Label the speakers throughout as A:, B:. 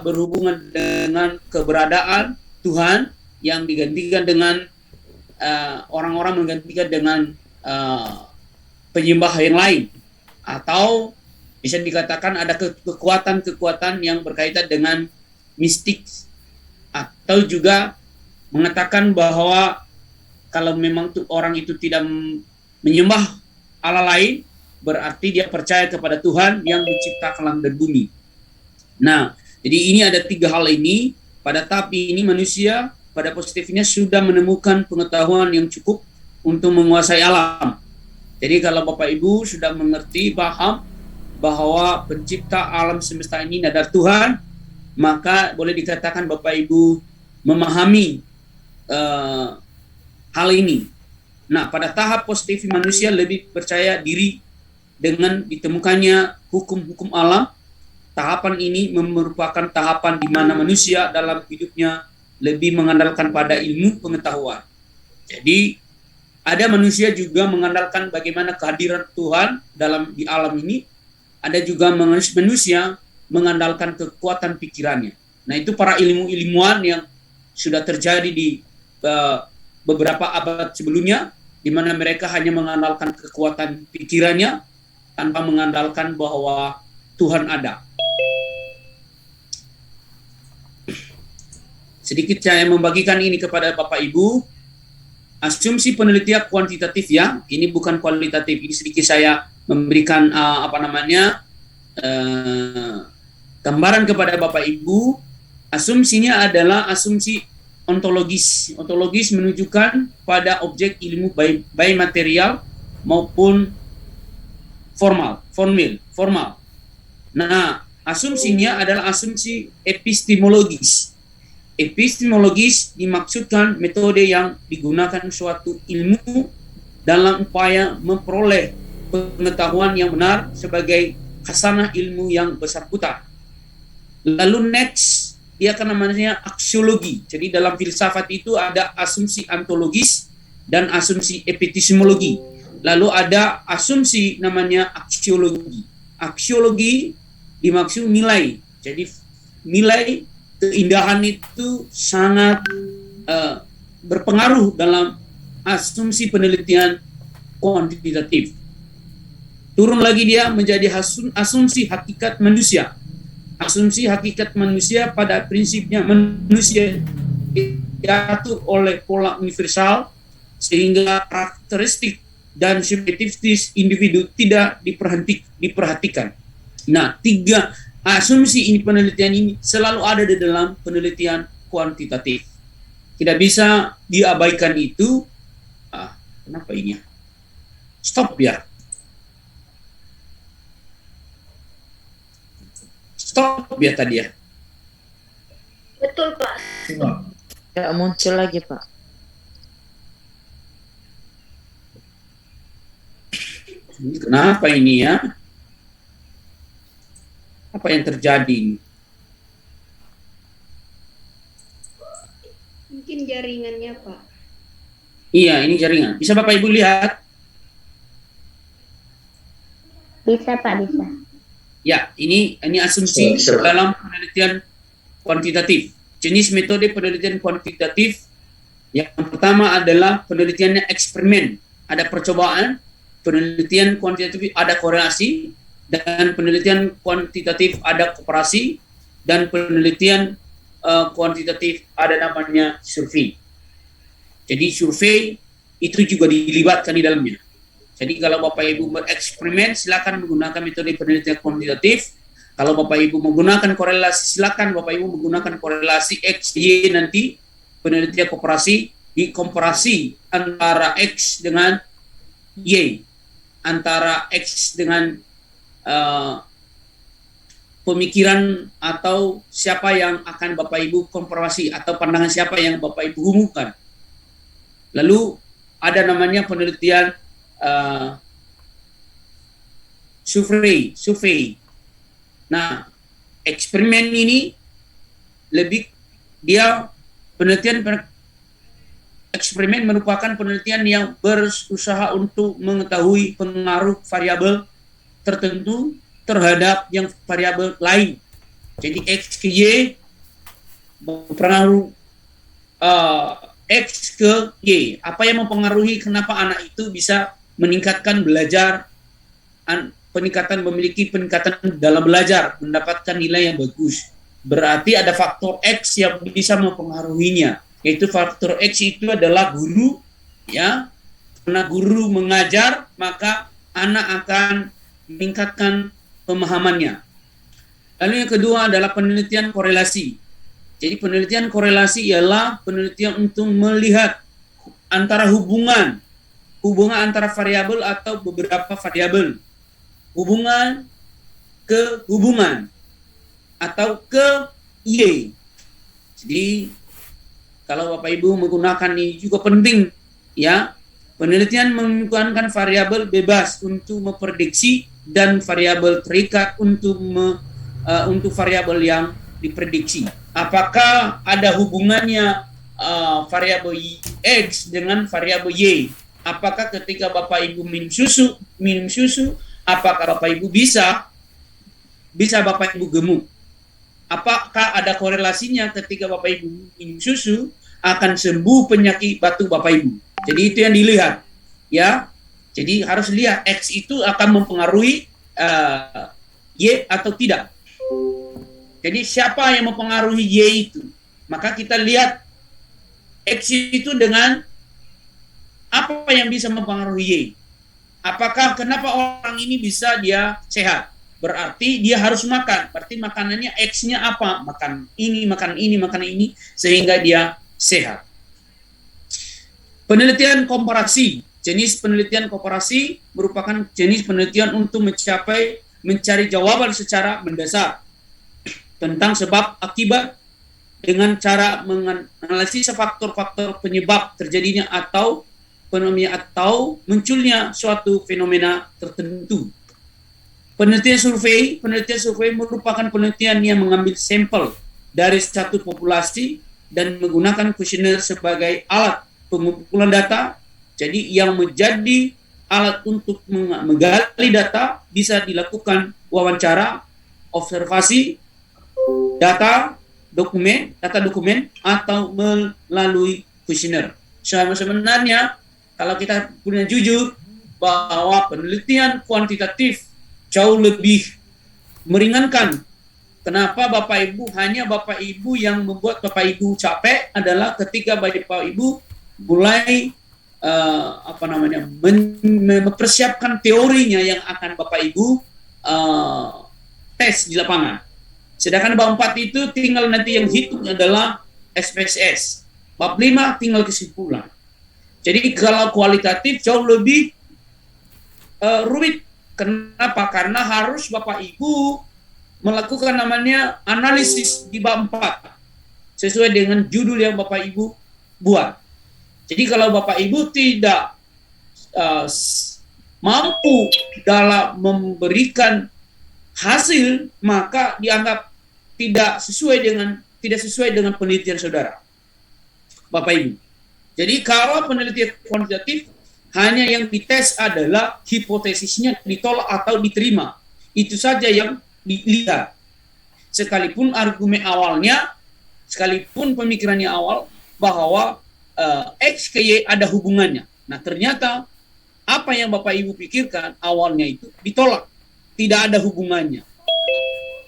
A: berhubungan dengan keberadaan Tuhan yang digantikan dengan orang-orang menggantikan dengan penyembah yang lain, atau bisa dikatakan ada kekuatan-kekuatan yang berkaitan dengan mistik, atau juga mengatakan bahwa kalau memang orang itu tidak menyembah Allah lain, berarti dia percaya kepada Tuhan yang menciptakan langit dan bumi. Nah, jadi ini ada 3 hal ini. Pada tahap ini manusia pada positifnya sudah menemukan pengetahuan yang cukup untuk menguasai alam. Jadi kalau Bapak Ibu sudah mengerti, paham bahwa pencipta alam semesta ini adalah Tuhan, maka boleh dikatakan Bapak Ibu memahami hal ini. Nah, pada tahap positif manusia lebih percaya diri dengan ditemukannya hukum-hukum alam. Tahapan ini merupakan tahapan di mana manusia dalam hidupnya lebih mengandalkan pada ilmu pengetahuan. Jadi, ada manusia juga mengandalkan bagaimana kehadiran Tuhan di alam ini. Ada juga manusia mengandalkan kekuatan pikirannya. Nah, itu para ilmuwan yang sudah terjadi di beberapa abad sebelumnya, di mana mereka hanya mengandalkan kekuatan pikirannya tanpa mengandalkan bahwa Tuhan ada. Sedikit saya membagikan ini kepada Bapak Ibu. Asumsi penelitian kuantitatif ya, ini bukan kualitatif. Ini sedikit saya memberikan gambaran kepada Bapak Ibu. Asumsinya adalah asumsi ontologis. Ontologis menunjukkan pada objek ilmu baik material maupun formal. Nah, asumsinya adalah asumsi epistemologis. Epistemologis dimaksudkan metode yang digunakan suatu ilmu dalam upaya memperoleh pengetahuan yang benar sebagai khasanah ilmu yang bersangkutan. Lalu next, dia akan namanya aksiologi. Jadi dalam filsafat itu ada asumsi ontologis dan asumsi epistemologi. Lalu ada asumsi namanya aksiologi. Aksiologi dimaksud nilai. Jadi nilai keindahan itu sangat berpengaruh dalam asumsi penelitian kuantitatif. Turun lagi dia menjadi asumsi hakikat manusia. Asumsi hakikat manusia pada prinsipnya manusia diatur oleh pola universal sehingga karakteristik dan subjektivitas individu tidak diperhatikan. Nah, 3 asumsi ini, penelitian ini selalu ada di dalam penelitian kuantitatif. Tidak bisa diabaikan itu. Kenapa ini? Stop ya. Stop ya tadi ya.
B: Betul, Pak.
C: Tidak muncul lagi, Pak.
A: Kenapa ini ya? Apa yang terjadi?
B: Mungkin jaringannya, Pak.
A: Iya, ini jaringan. Bisa Bapak Ibu lihat?
D: Bisa, Pak, bisa.
A: Ya, ini asumsi dalam penelitian kuantitatif. Jenis metode penelitian kuantitatif yang pertama adalah penelitiannya eksperimen. Ada percobaan. Penelitian kuantitatif ada korelasi, dan penelitian kuantitatif ada komparasi, dan penelitian kuantitatif ada namanya survei. Jadi survei itu juga dilibatkan di dalamnya. Jadi kalau Bapak Ibu bereksperimen, silakan menggunakan metode penelitian kuantitatif. Kalau Bapak Ibu menggunakan korelasi, silakan Bapak Ibu menggunakan korelasi X, Y nanti. Penelitian komparasi, dikomparasi antara X dengan Y, antara X dengan pemikiran atau siapa yang akan Bapak Ibu komparasi, atau pandangan siapa yang Bapak Ibu umumkan. Lalu ada namanya penelitian survei. Nah, eksperimen ini eksperimen merupakan penelitian yang berusaha untuk mengetahui pengaruh variabel tertentu terhadap yang variabel lain. Jadi X ke Y berpengaruh X ke Y. Apa yang mempengaruhi kenapa anak itu bisa meningkatkan belajar, memiliki peningkatan dalam belajar, mendapatkan nilai yang bagus. Berarti ada faktor X yang bisa mempengaruhinya, yaitu faktor X itu adalah guru, ya. Karena guru mengajar, maka anak akan meningkatkan pemahamannya. Lalu yang kedua adalah penelitian korelasi. Jadi penelitian korelasi ialah penelitian untuk melihat antara hubungan antara variabel atau beberapa variabel, hubungan ke hubungan atau ke Y. Jadi kalau Bapak Ibu menggunakan ini juga penting, ya. Penelitian menggunakan variabel bebas untuk memprediksi dan variabel terikat untuk variabel yang diprediksi. Apakah ada hubungannya variabel X dengan variabel Y? Apakah ketika Bapak Ibu minum susu, apakah Bapak Ibu bisa Bapak Ibu gemuk? Apakah ada korelasinya ketika Bapak Ibu minum susu akan sembuh penyakit batuk Bapak Ibu? Jadi itu yang dilihat, ya. Jadi harus lihat X itu akan mempengaruhi Y atau tidak. Jadi siapa yang mempengaruhi Y itu? Maka kita lihat X itu dengan apa yang bisa mempengaruhi Y. Apakah kenapa orang ini bisa dia sehat? Berarti dia harus makan. Berarti makanannya X-nya apa? Makan ini, sehingga dia sehat. Penelitian komparasi. Jenis penelitian komparasi merupakan jenis penelitian untuk mencari jawaban secara mendasar tentang sebab akibat dengan cara menganalisis faktor-faktor penyebab terjadinya atau munculnya suatu fenomena tertentu. Penelitian survei merupakan penelitian yang mengambil sampel dari satu populasi dan menggunakan kuesioner sebagai alat pengumpulan data. Jadi yang menjadi alat untuk menggali data bisa dilakukan wawancara, observasi, data dokumen atau melalui kuesioner. Sebenarnya kalau kita punya jujur bahwa penelitian kuantitatif jauh lebih meringankan. Kenapa Bapak Ibu yang membuat Bapak Ibu capek adalah ketika Bapak Ibu mulai mempersiapkan teorinya yang akan Bapak Ibu tes di lapangan. Sedangkan bab 4 itu tinggal nanti yang hitung adalah SPSS. Bab 5 tinggal kesimpulan. Jadi kalau kualitatif jauh lebih rumit. Kenapa? Karena harus Bapak Ibu melakukan namanya analisis di bab 4 sesuai dengan judul yang Bapak Ibu buat. Jadi kalau Bapak Ibu tidak mampu dalam memberikan hasil, maka dianggap tidak sesuai dengan penelitian saudara, Bapak Ibu. Jadi kalau penelitian kuantitatif hanya yang dites adalah hipotesisnya ditolak atau diterima, itu saja yang dilihat. Sekalipun argumen awalnya, sekalipun pemikirannya awal bahwa X ke Y ada hubungannya. Nah ternyata apa yang Bapak Ibu pikirkan awalnya itu ditolak, tidak ada hubungannya.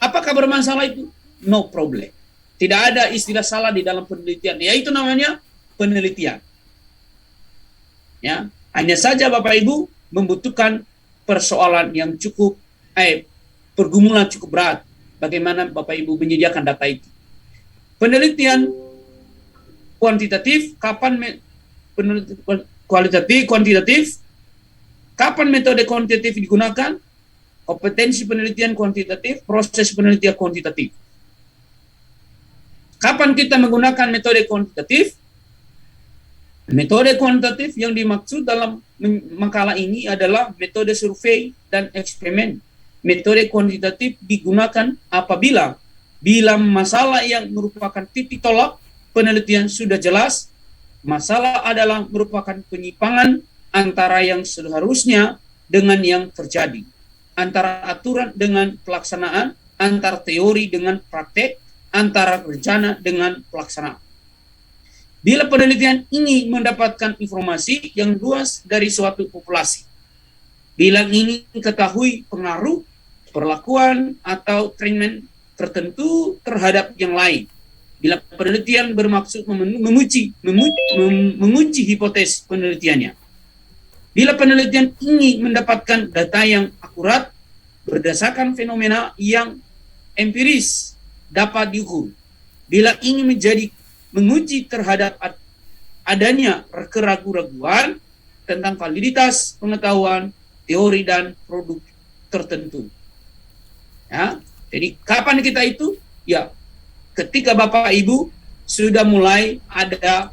A: Apakah bermasalah itu? No problem. Tidak ada istilah salah di dalam penelitian. Ya itu namanya penelitian. Ya, hanya saja Bapak Ibu membutuhkan persoalan yang cukup pergumulan cukup berat. Bagaimana Bapak Ibu menyediakan data itu? Penelitian kuantitatif, kuantitatif, kapan metode kuantitatif digunakan? Kompetensi penelitian kuantitatif, proses penelitian kuantitatif. Kapan kita menggunakan metode kuantitatif? Metode kuantitatif yang dimaksud dalam makalah ini adalah metode survei dan eksperimen. Metode kuantitatif digunakan apabila masalah yang merupakan titik tolak penelitian sudah jelas, masalah adalah merupakan penyimpangan antara yang seharusnya dengan yang terjadi, antara aturan dengan pelaksanaan, antara teori dengan praktek, antara rencana dengan pelaksanaan. Bila penelitian ingin mendapatkan informasi yang luas dari suatu populasi, bila ingin ketahui pengaruh, perlakuan, atau treatment tertentu terhadap yang lain, bila penelitian bermaksud menguji hipotesis penelitiannya, bila penelitian ingin mendapatkan data yang akurat berdasarkan fenomena yang empiris dapat diukur, bila ingin menguji terhadap adanya keraguan-raguan tentang validitas pengetahuan, teori, dan produk tertentu. Ya, jadi kapan kita itu? Ya, ketika Bapak Ibu sudah mulai ada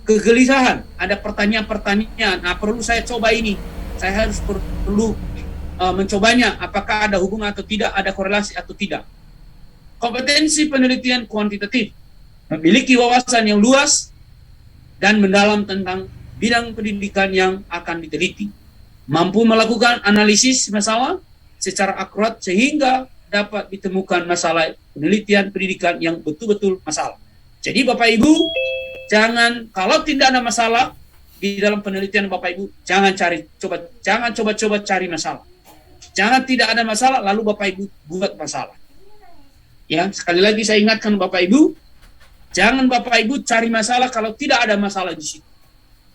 A: kegelisahan, ada pertanyaan-pertanyaan. Nah, perlu saya coba ini, saya harus perlu mencobanya. Apakah ada hubungan atau tidak, ada korelasi atau tidak? Kompetensi penelitian kuantitatif memiliki wawasan yang luas dan mendalam tentang bidang pendidikan yang akan diteliti, mampu melakukan analisis masalah secara akurat sehingga dapat ditemukan masalah penelitian pendidikan yang betul-betul masalah. Jadi Bapak Ibu, jangan, kalau tidak ada masalah di dalam penelitian Bapak Ibu, jangan coba-coba cari masalah. Jangan tidak ada masalah lalu Bapak Ibu buat masalah. Ya, sekali lagi saya ingatkan Bapak Ibu, jangan Bapak Ibu cari masalah kalau tidak ada masalah di situ.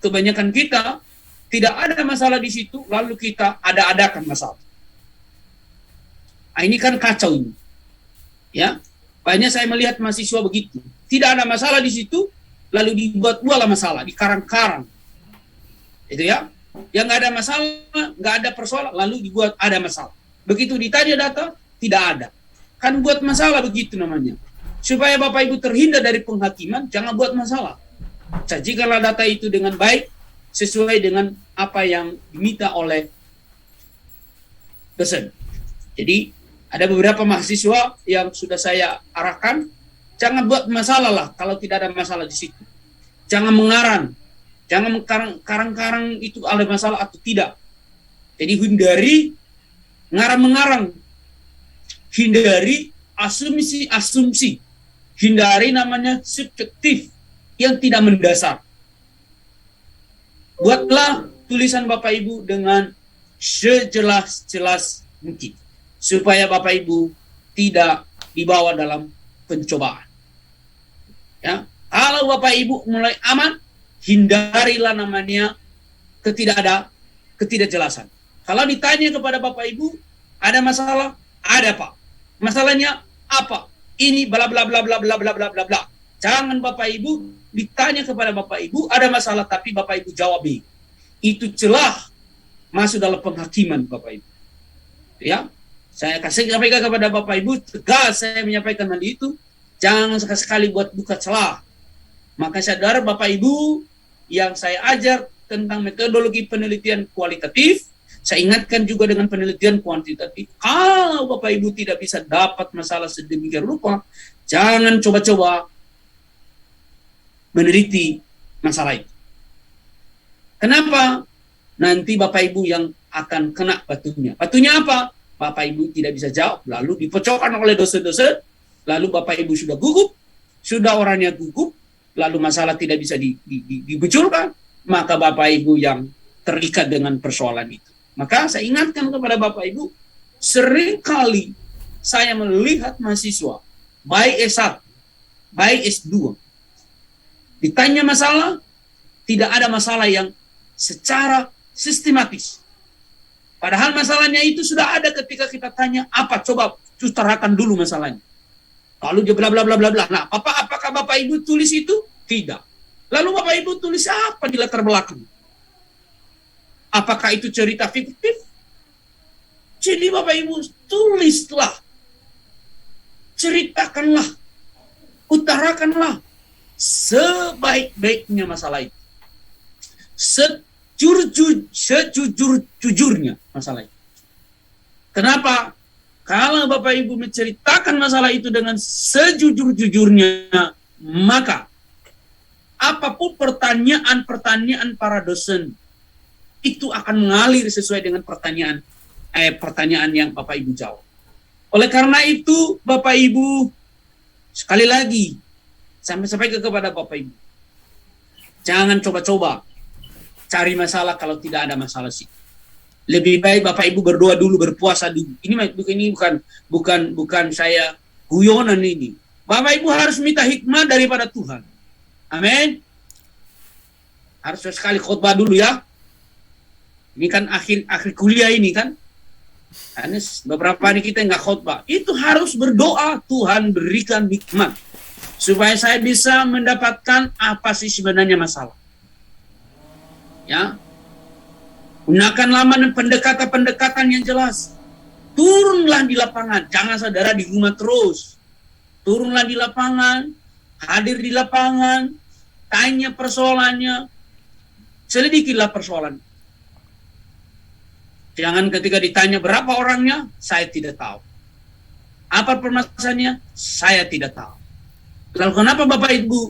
A: Kebanyakan kita tidak ada masalah di situ, lalu kita ada-adakan masalah. Nah, ini kan kacau ini. Ya, banyak saya melihat mahasiswa begitu. Tidak ada masalah di situ, lalu dibuat-buatlah masalah, dikarang-karang. Itu ya. Yang nggak ada masalah, nggak ada persoalan, lalu dibuat ada masalah. Begitu ditanya data, tidak ada. Kan buat masalah begitu namanya. Supaya Bapak Ibu terhindar dari penghakiman, jangan buat masalah. Sajikanlah data itu dengan baik, sesuai dengan apa yang diminta oleh dosen. Jadi, ada beberapa mahasiswa yang sudah saya arahkan, jangan buat masalah lah kalau tidak ada masalah di situ. Jangan mengarang, jangan karang-karang itu ada masalah atau tidak. Jadi hindari mengarang, hindari asumsi-asumsi, hindari namanya subjektif yang tidak mendasar. Buatlah tulisan Bapak Ibu dengan sejelas-jelas mungkin, supaya Bapak Ibu tidak dibawa dalam pencobaan. Ya, kalau Bapak Ibu mulai aman, hindarilah namanya ketidakjelasan. Kalau ditanya kepada Bapak Ibu, ada masalah? Ada, Pak. Masalahnya apa? Ini bla bla bla bla bla bla bla bla bla. Jangan Bapak Ibu ditanya kepada Bapak Ibu ada masalah tapi Bapak Ibu jawab B. Itu celah masuk dalam penghakiman Bapak Ibu. Ya, saya kasih sampaikan kepada Bapak Ibu, tegas saya menyampaikan tadi itu, jangan sekali-sekali buat buka celah. Maka sadar Bapak Ibu yang saya ajar tentang metodologi penelitian kualitatif, saya ingatkan juga dengan penelitian kuantitatif. Kalau Bapak Ibu tidak bisa dapat masalah sedemikian rupa, jangan coba-coba meneliti masalah itu. Kenapa? Nanti Bapak Ibu yang akan kena batunya. Batunya apa? Bapak Ibu tidak bisa jawab, lalu dipocokkan oleh dosen-dosen, lalu Bapak Ibu sudah gugup, sudah orangnya gugup, lalu masalah tidak bisa dimunculkan, maka Bapak Ibu yang terikat dengan persoalan itu. Maka saya ingatkan kepada Bapak Ibu, seringkali saya melihat mahasiswa, baik S1, baik S2, ditanya masalah, tidak ada masalah yang secara sistematis. Padahal masalahnya itu sudah ada ketika kita tanya, apa? Coba utarakan dulu masalahnya. Lalu dia bla bla bla bla bla. Nah, apakah Bapak Ibu tulis itu? Tidak. Lalu Bapak Ibu tulis apa di latar belakang? Apakah itu cerita fiktif? Jadi Bapak Ibu tulislah, ceritakanlah, utarakanlah sebaik-baiknya masalah itu, sejujur-jujurnya masalah itu. Kenapa? Kalau Bapak Ibu menceritakan masalah itu dengan sejujur-jujurnya, maka apapun pertanyaan para dosen itu akan mengalir sesuai dengan pertanyaan yang Bapak Ibu jawab. Oleh karena itu, Bapak Ibu, sekali lagi, saya sampaikan kepada Bapak Ibu, jangan coba-coba cari masalah kalau tidak ada masalah sih. Lebih baik Bapak Ibu berdoa dulu, berpuasa dulu. Ini bukan saya guyonan ini. Bapak Ibu harus minta hikmah daripada Tuhan. Amin. Harus sekali khotbah dulu ya. Ini kan akhir kuliah ini kan. Karena beberapa hari kita nggak khotbah. Itu harus berdoa, Tuhan berikan hikmat supaya saya bisa mendapatkan apa sih sebenarnya masalah. Ya, gunakan laman pendekatan-pendekatan yang jelas. Turunlah di lapangan, jangan saudara di rumah terus. Turunlah di lapangan, hadir di lapangan, tanya persoalannya, selidikilah persoalan. Jangan ketika ditanya berapa orangnya, saya tidak tahu. Apa permasalahannya? Saya tidak tahu. Lalu kenapa Bapak Ibu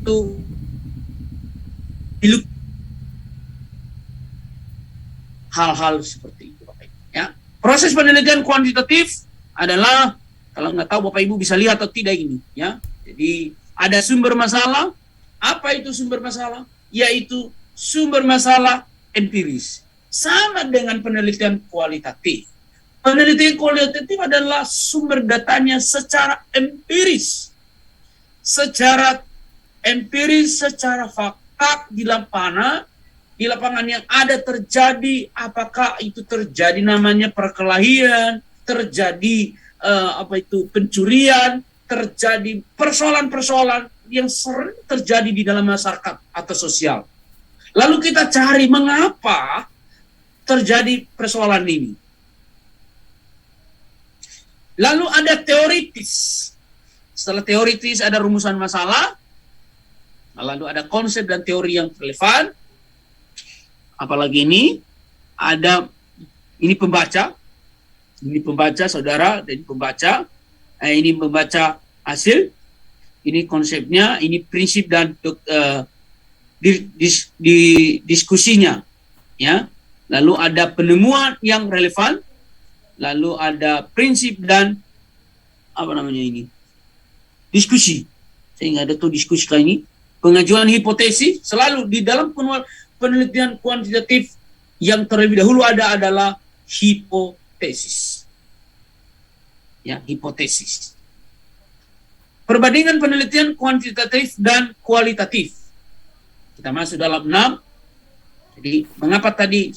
A: itu hal-hal seperti itu, Bapak Ibu. Ya, proses penelitian kuantitatif adalah, kalau nggak tahu Bapak Ibu bisa lihat atau tidak ini, ya. Jadi ada sumber masalah. Apa itu sumber masalah? Yaitu sumber masalah empiris. Sama dengan penelitian kualitatif. Penelitian kualitatif adalah sumber datanya secara empiris. Secara empiris, secara fakta di lapangan yang ada terjadi, apakah itu terjadi namanya perkelahian, terjadi pencurian, terjadi persoalan-persoalan yang sering terjadi di dalam masyarakat atau sosial. Lalu kita cari mengapa terjadi persoalan ini. Lalu ada teoritis. Setelah teoritis ada rumusan masalah, lalu ada konsep dan teori yang relevan. Apalagi ini pembaca. Ini pembaca, saudara, dan pembaca. Ini pembaca hasil. Ini konsepnya, ini prinsip dan diskusinya. Ya. Lalu ada penemuan yang relevan. Lalu ada prinsip dan diskusi. Sehingga ada tuh diskusi kali ini. Pengajuan hipotesis selalu di dalam penelitian kuantitatif yang terlebih dahulu adalah hipotesis. Ya, hipotesis. Perbandingan penelitian kuantitatif dan kualitatif. Kita masuk dalam 6. Jadi, mengapa tadi